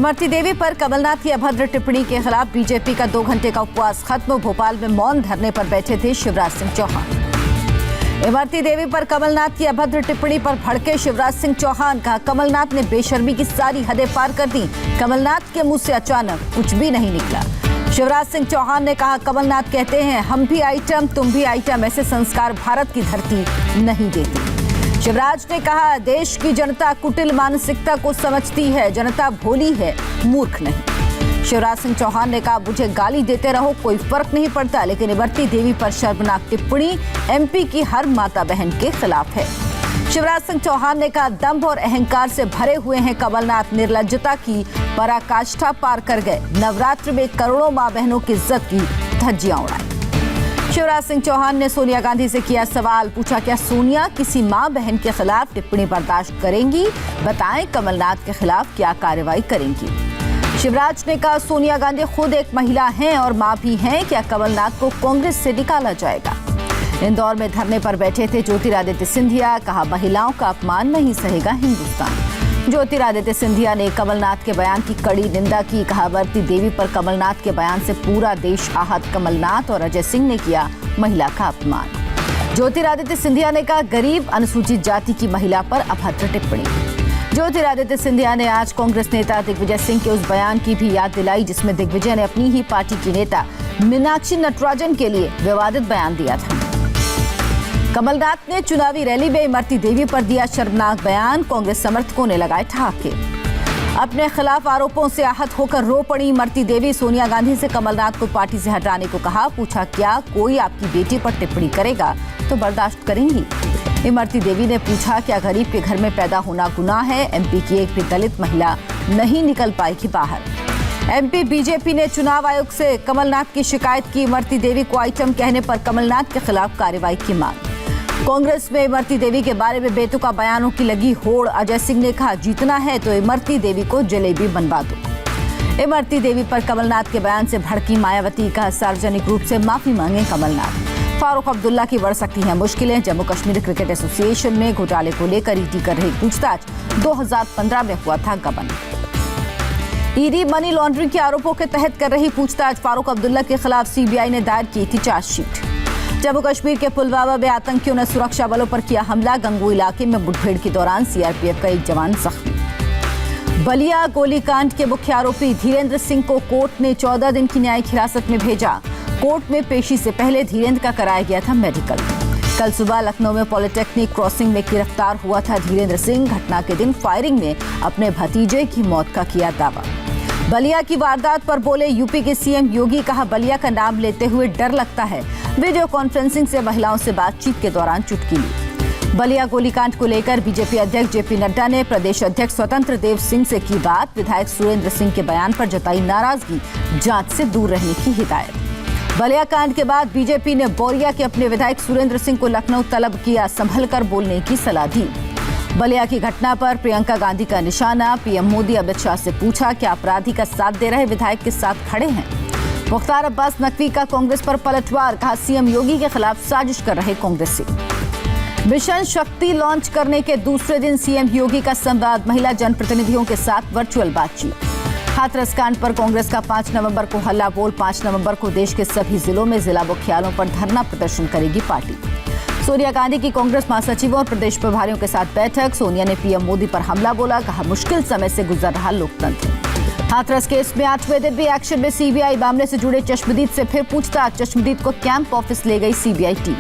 इमरती देवी पर कमलनाथ की अभद्र टिप्पणी के खिलाफ बीजेपी का 2 घंटे का उपवास खत्म। भोपाल में मौन धरने पर बैठे थे शिवराज सिंह चौहान। इमरती देवी पर कमलनाथ की अभद्र टिप्पणी पर भड़के शिवराज सिंह चौहान। कहा कमलनाथ ने बेशर्मी की सारी हदें पार कर दी। कमलनाथ के मुंह से अचानक कुछ भी नहीं निकला। शिवराज सिंह चौहान ने कहा कमलनाथ कहते हैं हम भी आइटम तुम भी आइटम, ऐसे संस्कार भारत की धरती नहीं देती। शिवराज ने कहा देश की जनता कुटिल मानसिकता को समझती है, जनता भोली है, मूर्ख नहीं। शिवराज सिंह चौहान ने कहा मुझे गाली देते रहो कोई फर्क नहीं पड़ता, लेकिन इमरती देवी पर शर्मनाक टिप्पणी एमपी की हर माता बहन के खिलाफ है। शिवराज सिंह चौहान ने कहा दंभ और अहंकार से भरे हुए हैं कमलनाथ, निर्लज्जता की पराकाष्ठा पार कर गए। नवरात्र में करोड़ों मां बहनों की इज्जत की धज्जियां उड़ाई। शिवराज सिंह चौहान ने सोनिया गांधी से किया सवाल, पूछा क्या सोनिया किसी मां बहन के खिलाफ टिप्पणी बर्दाश्त करेंगी? बताएं कमलनाथ के खिलाफ क्या कार्रवाई करेंगी। शिवराज ने कहा सोनिया गांधी खुद एक महिला हैं और मां भी हैं, क्या कमलनाथ को कांग्रेस से निकाला जाएगा? इंदौर में धरने पर बैठे थे ज्योतिरादित्य सिंधिया। कहा महिलाओं का अपमान नहीं सहेगा हिंदुस्तान। ज्योतिरादित्य सिंधिया ने कमलनाथ के बयान की कड़ी निंदा की। कहा इमरती देवी पर कमलनाथ के बयान से पूरा देश आहत। कमलनाथ और अजय सिंह ने किया महिला का अपमान। ज्योतिरादित्य सिंधिया ने कहा गरीब अनुसूचित जाति की महिला पर अभद्र टिप्पणी। ज्योतिरादित्य सिंधिया ने आज कांग्रेस नेता दिग्विजय सिंह के उस बयान की भी याद दिलाई जिसमें दिग्विजय ने अपनी ही पार्टी की नेता मीनाक्षी नटराजन के लिए विवादित बयान दिया था। कमलनाथ ने चुनावी रैली में इमरती देवी पर दिया शर्मनाक बयान। कांग्रेस समर्थकों ने लगाए ठहाके। अपने खिलाफ आरोपों से आहत होकर रो पड़ी इमरती देवी। सोनिया गांधी से कमलनाथ को पार्टी से हटाने को कहा। पूछा क्या कोई आपकी बेटी पर टिप्पणी करेगा तो बर्दाश्त करेंगी? इमरती देवी ने पूछा क्या गरीब के घर में पैदा होना गुनाह है? एमपी की एक भी दलित महिला नहीं निकल पाएगी बाहर। एमपी बीजेपी ने चुनाव आयोग से कमलनाथ की शिकायत की। इमरती देवी को आइटम कहने पर कमलनाथ के खिलाफ कार्रवाई की मांग। कांग्रेस में इमरती देवी के बारे में बेतुका बयानों की लगी होड़। अजय सिंह ने कहा जीतना है तो इमरती देवी को जलेबी बनवा दो। इमरती देवी पर कमलनाथ के बयान से भड़की मायावती। कहा सार्वजनिक रूप से माफी मांगे कमलनाथ। फारूक अब्दुल्ला की बढ़ सकती हैं मुश्किलें। जम्मू कश्मीर क्रिकेट एसोसिएशन में घोटाले को लेकर ईडी कर रही पूछताछ। 2015 में हुआ था गबन। ईडी मनी लॉन्ड्रिंग के आरोपों के तहत कर रही पूछताछ। फारूक अब्दुल्ला के खिलाफ सीबीआई ने दायर की थी चार्जशीट। जम्मू कश्मीर के पुलवामा में आतंकियों ने सुरक्षा बलों पर किया हमला। गंगू इलाके में मुठभेड़ के दौरान सीआरपीएफ का एक जवान जख्मी। बलिया गोलीकांड के मुख्य आरोपी धीरेन्द्र सिंह को कोर्ट ने 14 दिन की न्यायिक हिरासत में भेजा। कोर्ट में पेशी से पहले धीरेन्द्र का कराया गया था मेडिकल। कल सुबह लखनऊ में पॉलिटेक्निक क्रॉसिंग में गिरफ्तार हुआ था धीरेन्द्र सिंह। घटना के दिन फायरिंग में अपने भतीजे की मौत का किया दावा। बलिया की वारदात पर बोले यूपी के सीएम योगी। कहा बलिया का नाम लेते हुए डर लगता है। वीडियो कॉन्फ्रेंसिंग से महिलाओं से बातचीत के दौरान चुटकी ली। बलिया गोलीकांड को लेकर बीजेपी अध्यक्ष जेपी नड्डा ने प्रदेश अध्यक्ष स्वतंत्र देव सिंह से की बात। विधायक सुरेंद्र सिंह के बयान पर जताई नाराजगी, जांच से दूर रहने की हिदायत। बलिया कांड के बाद बीजेपी ने बोरिया के अपने विधायक सुरेंद्र सिंह को लखनऊ तलब किया। संभल कर बोलने की सलाह दी। बलिया की घटना पर प्रियंका गांधी का निशाना। पीएम मोदी अमित शाह से पूछा क्या अपराधी का साथ दे रहे विधायक के साथ खड़े हैं? मुख्तार अब्बास नकवी का कांग्रेस पर पलटवार। कहा सीएम योगी के खिलाफ साजिश कर रहे कांग्रेसी। मिशन शक्ति लॉन्च करने के दूसरे दिन सीएम योगी का संवाद। महिला जनप्रतिनिधियों के साथ वर्चुअल बातचीत। हाथरस कांड पर कांग्रेस का 5 नवंबर को हल्ला बोल। 5 नवंबर को देश के सभी जिलों में जिला मुख्यालयों पर धरना प्रदर्शन करेगी पार्टी। सोनिया गांधी की कांग्रेस महासचिवों और प्रदेश प्रभारियों के साथ बैठक। सोनिया ने पीएम मोदी पर हमला बोला। कहा मुश्किल समय से गुजर रहा लोकतंत्र। हाथरस केस में 8वें दिन भी एक्शन में सीबीआई। मामले से जुड़े चश्मदीद से फिर पूछताछ। चश्मदीद को कैंप ऑफिस ले गई सीबीआई टीम।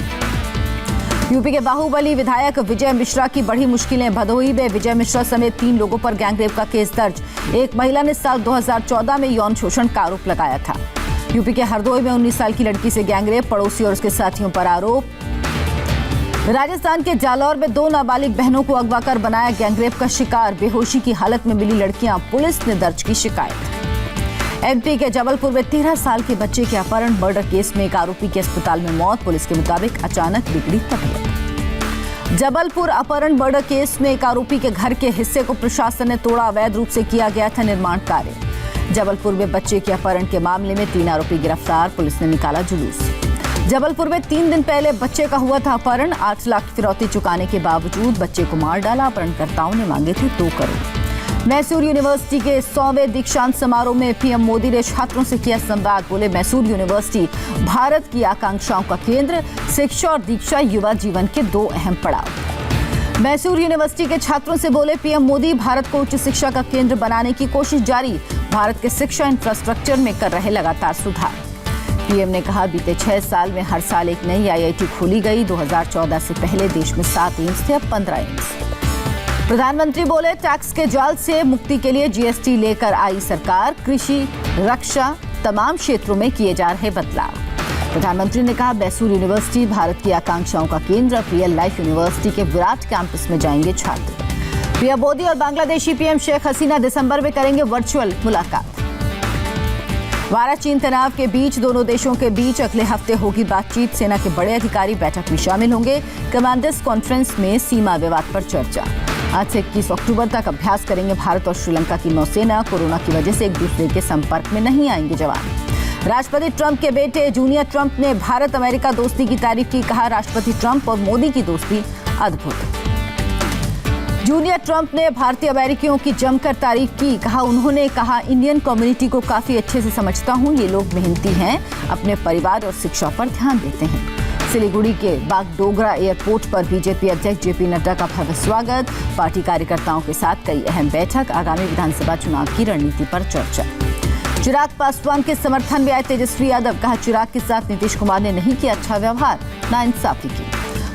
यूपी के बाहुबली विधायक विजय मिश्रा की बढ़ी मुश्किलें। भदोही में विजय मिश्रा समेत 3 लोगों पर गैंगरेप का केस दर्ज। एक महिला ने साल 2014 में यौन शोषण का आरोप लगाया था। यूपी के हरदोई में 19 साल की लड़की से गैंगरेप। पड़ोसी और उसके साथियों पर आरोप। राजस्थान के जालौर में 2 नाबालिग बहनों को अगवा कर बनाया गैंगरेप का शिकार। बेहोशी की हालत में मिली लड़कियां। पुलिस ने दर्ज की शिकायत। एमपी के जबलपुर में 13 साल के बच्चे के अपहरण मर्डर केस में एक आरोपी की अस्पताल में मौत। पुलिस के मुताबिक अचानक बिगड़ी तबीयत। जबलपुर अपहरण मर्डर केस में एक आरोपी के घर के हिस्से को प्रशासन ने तोड़ा। अवैध रूप से किया गया था निर्माण कार्य। जबलपुर में बच्चे के अपहरण के मामले में 3 आरोपी गिरफ्तार। पुलिस ने निकाला जुलूस। जबलपुर में 3 दिन पहले बच्चे का हुआ था अपहरण। 8 लाख फिरौती चुकाने के बावजूद बच्चे को मार डाला। अपहरणकर्ताओं ने मांगे थे 2 करोड़। मैसूर यूनिवर्सिटी के 100वें दीक्षांत समारोह में पीएम मोदी ने छात्रों से किया संवाद। बोले, मैसूर यूनिवर्सिटी भारत की आकांक्षाओं का केंद्र, शिक्षा और दीक्षा युवा जीवन के दो अहम पड़ाव। मैसूर यूनिवर्सिटी के छात्रों से बोले पीएम मोदी, भारत को उच्च शिक्षा का केंद्र बनाने की कोशिश जारी, भारत के शिक्षा इंफ्रास्ट्रक्चर में कर रहे लगातार सुधार। पीएम ने कहा, बीते 6 साल में हर साल एक नई आईआईटी खोली गई। 2014 से पहले देश में 7 एम्स थे, अब 15 एम्स। प्रधानमंत्री बोले, टैक्स के जाल से मुक्ति के लिए जीएसटी लेकर आई सरकार, कृषि, रक्षा, तमाम क्षेत्रों में किए जा रहे बदलाव। प्रधानमंत्री ने कहा, मैसूर यूनिवर्सिटी भारत की आकांक्षाओं का केंद्र, रियल लाइफ यूनिवर्सिटी के विराट कैंपस में जाएंगे छात्र। पीएम मोदी और बांग्लादेशी पीएम शेख हसीना दिसंबर में करेंगे वर्चुअल मुलाकात। भारत चीन तनाव के बीच दोनों देशों के बीच अगले हफ्ते होगी बातचीत। सेना के बड़े अधिकारी बैठक में शामिल होंगे। कमांडर्स कॉन्फ्रेंस में सीमा विवाद पर चर्चा। आज से 21 अक्टूबर तक अभ्यास करेंगे भारत और श्रीलंका की नौसेना। कोरोना की वजह से एक दूसरे के संपर्क में नहीं आएंगे जवान। राष्ट्रपति ट्रंप के बेटे जूनियर ट्रंप ने भारत अमेरिका दोस्ती की तारीफ की। कहा, राष्ट्रपति ट्रंप और मोदी की दोस्ती अद्भुत। जूनियर ट्रंप ने भारतीय अमेरिकियों की जमकर तारीफ की। उन्होंने कहा, इंडियन कम्युनिटी को काफी अच्छे से समझता हूं। ये लोग मेहनती हैं, अपने परिवार और शिक्षा पर ध्यान देते हैं। सिलीगुड़ी के बागडोगरा एयरपोर्ट पर बीजेपी अध्यक्ष जेपी नड्डा का भव्य स्वागत। पार्टी कार्यकर्ताओं के साथ कई अहम बैठक। आगामी विधानसभा चुनाव की रणनीति पर चर्चा। चिराग पासवान के समर्थन में आए तेजस्वी यादव। कहा, चिराग के साथ नीतीश कुमार ने नहीं किया अच्छा व्यवहार, नाइंसाफी की।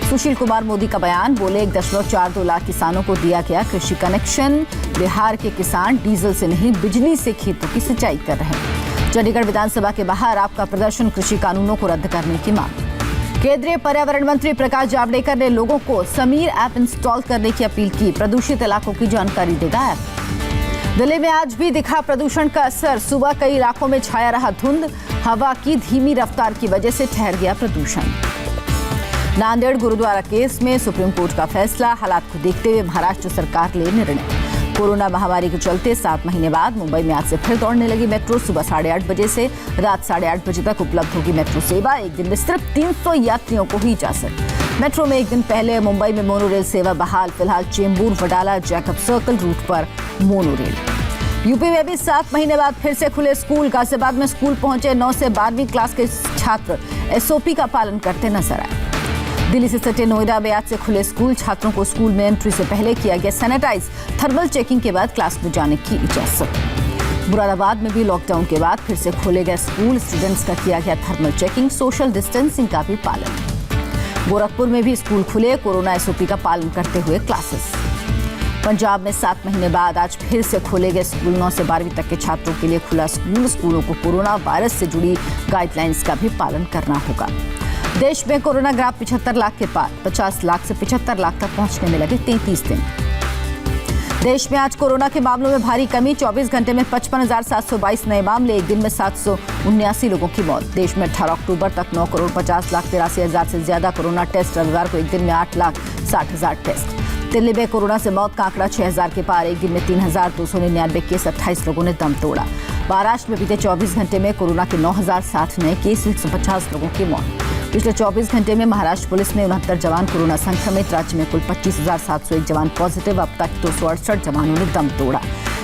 सुशील कुमार मोदी का बयान। बोले, 1.42 लाख किसानों को दिया गया कृषि कनेक्शन। बिहार के किसान डीजल से नहीं बिजली से खेतों की सिंचाई कर रहे हैं। चंडीगढ़ विधानसभा के बाहर आपका प्रदर्शन, कृषि कानूनों को रद्द करने की मांग। केंद्रीय पर्यावरण मंत्री प्रकाश जावड़ेकर ने लोगों को समीर ऐप इंस्टॉल करने की अपील की। प्रदूषित इलाकों की जानकारी देगा ऐप। दिल्ली में आज भी दिखा प्रदूषण का असर। सुबह कई इलाकों में छाया रहा धुंध। हवा की धीमी रफ्तार की वजह से ठहर गया प्रदूषण। नांदेड़ गुरुद्वारा केस में सुप्रीम कोर्ट का फैसला। हालात को देखते हुए महाराष्ट्र सरकार ले निर्णय। कोरोना महामारी के चलते 7 महीने बाद मुंबई में आज से फिर दौड़ने लगी मेट्रो। सुबह 8:30 बजे से रात 8:30 बजे तक उपलब्ध होगी मेट्रो सेवा। एक दिन में सिर्फ 300 यात्रियों को ही इजाजत। मेट्रो में एक दिन पहले मुंबई में मोनोरेल सेवा बहाल। फिलहाल Chembur, Wadala, Jacob circle route पर मोनोरेल। यूपी में भी 7 महीने बाद फिर से खुले स्कूल। गाजियाबाद में स्कूल पहुंचे 9 से 12वीं क्लास के छात्र एसओपी का पालन करते नजर आए। दिल्ली से सटे नोएडा में आज से खुले स्कूल। छात्रों को स्कूल में एंट्री से पहले किया गया सैनिटाइज। थर्मल चेकिंग के बाद क्लास में जाने की इजाजत। मुरादाबाद में भी लॉकडाउन के बाद फिर से खोले गए स्कूल। स्टूडेंट्स का किया गया थर्मल चेकिंग, सोशल डिस्टेंसिंग का भी पालन। गोरखपुर में भी स्कूल खुले, कोरोना एसओपी का पालन करते हुए क्लासेस। पंजाब में 7 महीने बाद आज फिर से खोले गए स्कूल। 9 से 12वीं तक के छात्रों के लिए खुला स्कूल। स्कूलों को कोरोना वायरस से जुड़ी गाइडलाइंस का भी पालन करना होगा। देश में कोरोना ग्राफ 75 लाख के पार। 50 लाख से 75 लाख तक पहुंचने में लगे 33 दिन। देश में आज कोरोना के मामलों में भारी कमी। 24 घंटे में 55,722 नए मामले। एक दिन में 779 लोगों की मौत। देश में 18 अक्टूबर तक 9,50,83,000 से ज्यादा कोरोना टेस्ट। रविवार को एक दिन में 8,60,000 टेस्ट। दिल्ली में कोरोना से मौत का आंकड़ा 6,000 के पार। एक दिन में 3,299 केस, 28 लोगों ने दम तोड़ा। महाराष्ट्र में बीते 24 घंटे में कोरोना के 9,060 नए केस, 150 लोगों की मौत। पिछले 24 घंटे में महाराष्ट्र पुलिस ने 69 जवान कोरोना संक्रमित। राज्य में कुल 25,701 जवान पॉजिटिव। अब तक 268 जवानों ने दम तोड़ा।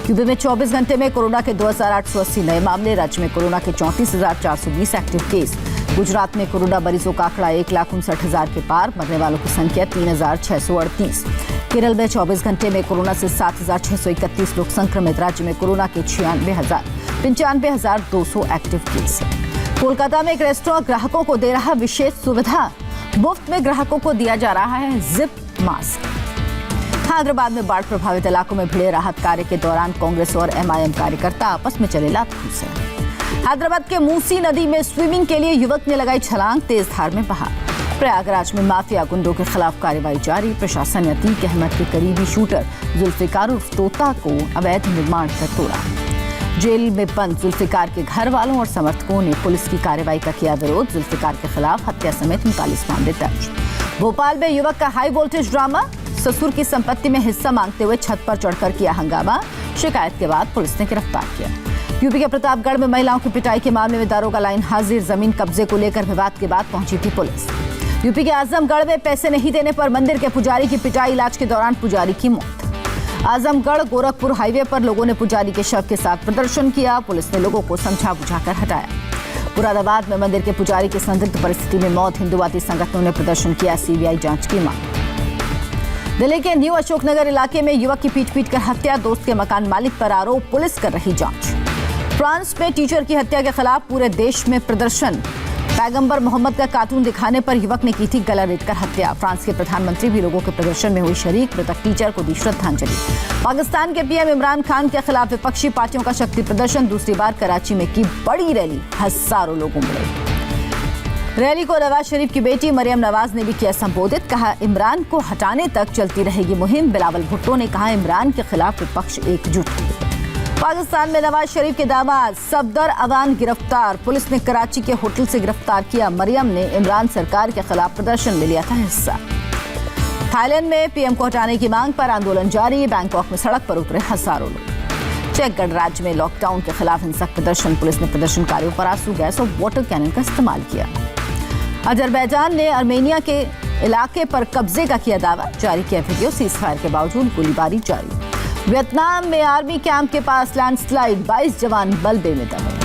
यूपी में 24 घंटे में कोरोना के 2,880 नए मामले। राज्य में कोरोना के 34,420 एक्टिव केस। गुजरात में कोरोना मरीजों का आंकड़ा 1,59,000 के पार। मरने वालों की संख्या 3,638। केरल में 24 घंटे में कोरोना से 7,631 लोग संक्रमित। राज्य में कोरोना के 95,200 एक्टिव केस। कोलकाता में एक रेस्टोरेंट ग्राहकों को दे रहा विशेष सुविधा। मुफ्त में ग्राहकों को दिया जा रहा है जिप मास्क। हैदराबाद में बाढ़ प्रभावित इलाकों में भिड़े राहत कार्य के दौरान कांग्रेस और एमआईएम कार्यकर्ता आपस में चले लात-घूंसे। हैदराबाद के मूसी नदी में स्विमिंग के लिए युवक ने लगाई छलांग। तेज धार में बहा। प्रयागराज में माफिया गुंडों के खिलाफ कार्रवाई जारी। प्रशासन ने अतीक अहमद के करीबी शूटर जुल्फिकार उर्फ तोता को अवैध निर्माण कर तोड़ा। जेल में बंद जुल्फिकार के घर वालों और समर्थकों ने पुलिस की कार्रवाई का किया विरोध। जुल्फिकार के खिलाफ हत्या समेत 39 मामले दर्ज। भोपाल में युवक का हाई वोल्टेज ड्रामा। ससुर की संपत्ति में हिस्सा मांगते हुए छत पर चढ़कर किया हंगामा। शिकायत के बाद पुलिस ने गिरफ्तार किया। यूपी के प्रतापगढ़ में महिलाओं की पिटाई के मामले में दारोगा लाइन हाजिर। जमीन कब्जे को लेकर विवाद के बाद पहुंची थी पुलिस। यूपी के आजमगढ़ में पैसे नहीं देने पर मंदिर के पुजारी की पिटाई। इलाज के दौरान पुजारी की मौत। आजमगढ़ गोरखपुर हाईवे पर लोगों ने पुजारी के शव के साथ प्रदर्शन किया। पुलिस ने लोगों को समझा बुझाकर हटाया। मुरादाबाद में मंदिर के पुजारी की संदिग्ध परिस्थिति में मौत, हिंदुवादी संगठनों ने प्रदर्शन किया सीबीआई जांच की मांग। दिल्ली के न्यू अशोकनगर इलाके में युवक की पीट कर हत्या, दोस्त के मकान मालिक पर आरोप, पुलिस कर रही जांच। फ्रांस में टीचर की हत्या के खिलाफ पूरे देश में प्रदर्शन। पैगंबर मोहम्मद का कार्टून दिखाने पर युवक ने की थी गला रेतकर हत्या। फ्रांस के प्रधानमंत्री भी लोगों के प्रदर्शन में हुई शरीक, मृतक टीचर को दी श्रद्धांजलि। पाकिस्तान के पीएम इमरान खान के खिलाफ विपक्षी पार्टियों का शक्ति प्रदर्शन, दूसरी बार कराची में की बड़ी रैली, हजारों लोगों मिले। रैली को नवाज शरीफ की बेटी मरियम नवाज ने भी किया संबोधित, कहा इमरान को हटाने तक चलती रहेगी मुहिम। बिलावल भुट्टो ने कहा इमरान के खिलाफ विपक्ष एकजुट। पाकिस्तान में नवाज शरीफ के दामाद सफदर अवान गिरफ्तार, पुलिस ने कराची के होटल से गिरफ्तार किया। मरियम ने इमरान सरकार के खिलाफ प्रदर्शन में लिया था हिस्सा। थाईलैंड में पीएम को हटाने की मांग पर आंदोलन जारी, बैंकॉक में सड़क पर उतरे हजारों लोग। चेक गणराज्य में लॉकडाउन के खिलाफ हिंसक प्रदर्शन, पुलिस ने प्रदर्शनकारियों पर आंसू गैस और वाटर कैनन का इस्तेमाल किया। अजरबैजान ने आर्मेनिया के इलाके पर कब्जे का किया दावा, जारी किया वीडियो, सीजफायर के बावजूद गोलीबारी जारी। वियतनाम में आर्मी कैंप के पास लैंडस्लाइड, 22 जवान बलबे में दबे।